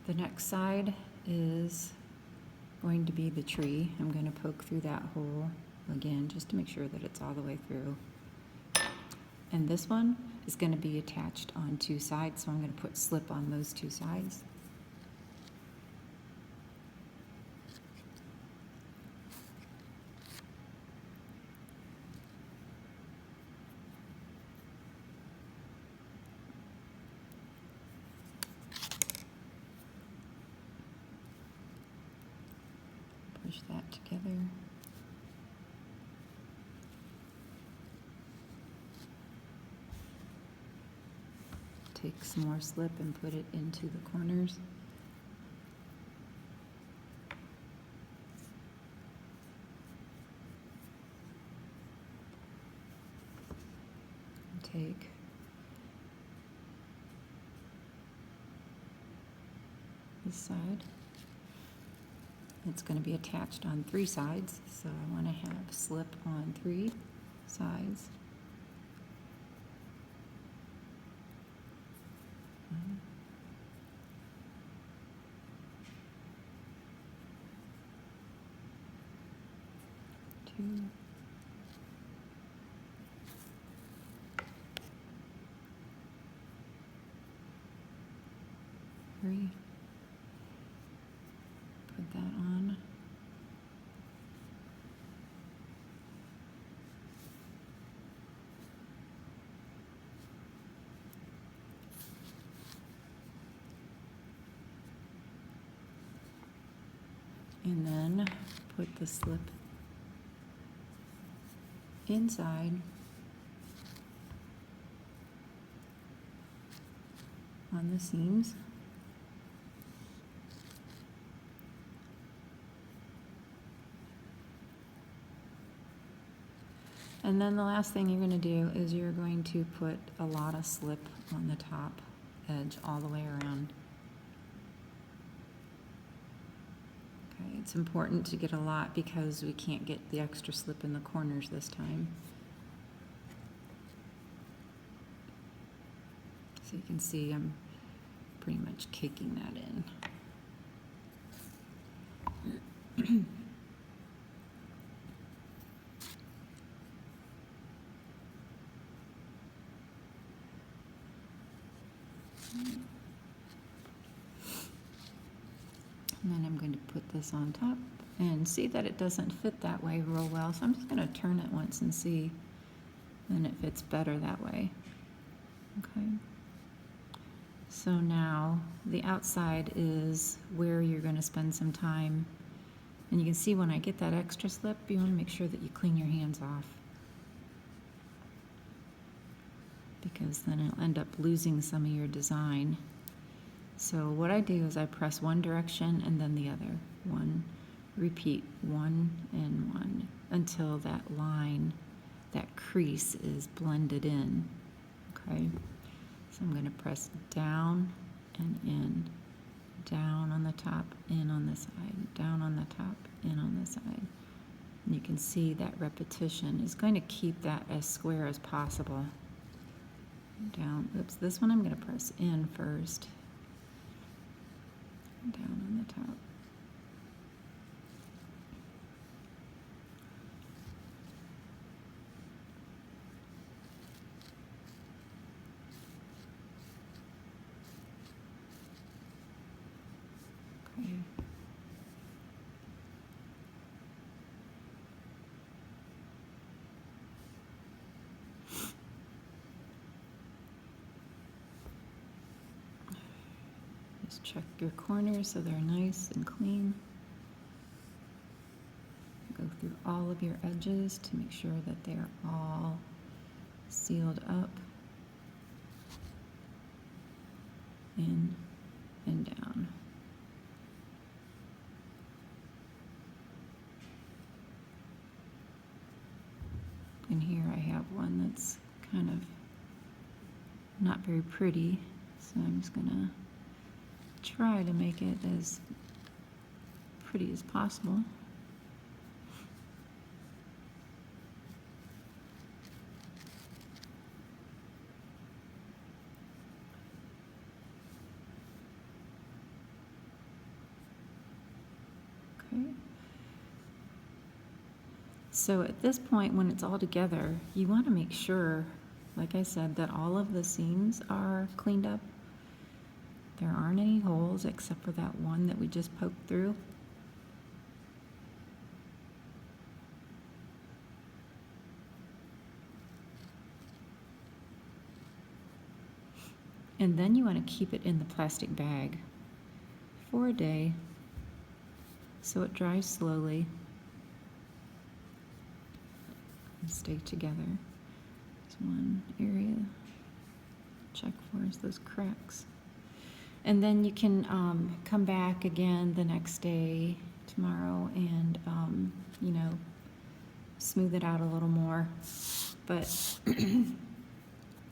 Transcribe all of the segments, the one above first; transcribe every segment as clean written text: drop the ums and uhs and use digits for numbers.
The next side is going to be the tree. I'm going to poke through that hole again just to make sure that it's all the way through. And this one is going to be attached on two sides, so I'm going to put slip on those two sides. Push that together. Take some more slip and put it into the corners. Take this side. It's going to be attached on three sides, so I want to have slip on three sides. One, two, three. Put that on. And then put the slip inside on the seams. And then the last thing you're going to do is you're going to put a lot of slip on the top edge all the way around. Okay, it's important to get a lot because we can't get the extra slip in the corners this time. So you can see I'm pretty much caking that in. And then I'm going to put this on top and see that it doesn't fit that way real well. So I'm just going to turn it once and see, and it fits better that way. Okay. So now the outside is where you're going to spend some time. And you can see when I get that extra slip, you want to make sure that you clean your hands off, because then it'll end up losing some of your design. So what I do is I press one direction and then the other. One, repeat, one and one, until that line, that crease is blended in, okay? So I'm gonna press down and in, down on the top, in on the side, down on the top, in on the side. And you can see that repetition is going to keep that as square as possible. Down, oops, this one I'm gonna press in first. Down on the top. Okay. Just check your corners so they're nice and clean. Go through all of your edges to make sure that they're all sealed up, in and down. And here I have one that's kind of not very pretty, so I'm just gonna try to make it as pretty as possible. Okay. So at this point, when it's all together, you want to make sure, like I said, that all of the seams are cleaned up. There aren't any holes except for that one that we just poked through. And then you want to keep it in the plastic bag for a day so it dries slowly and stay together. There's one area check for is those cracks. And then you can come back again the next day, tomorrow, and you know, smooth it out a little more. But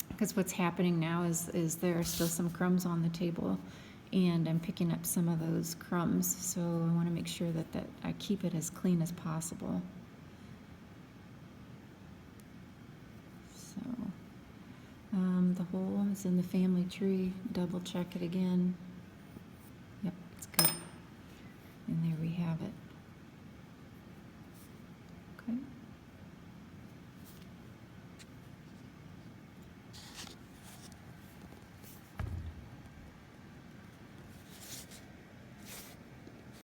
because what's happening now is there are still some crumbs on the table, and I'm picking up some of those crumbs, so I want to make sure that I keep it as clean as possible. So the hole is in the family tree. Double check it again. Yep, it's good. And there we have it.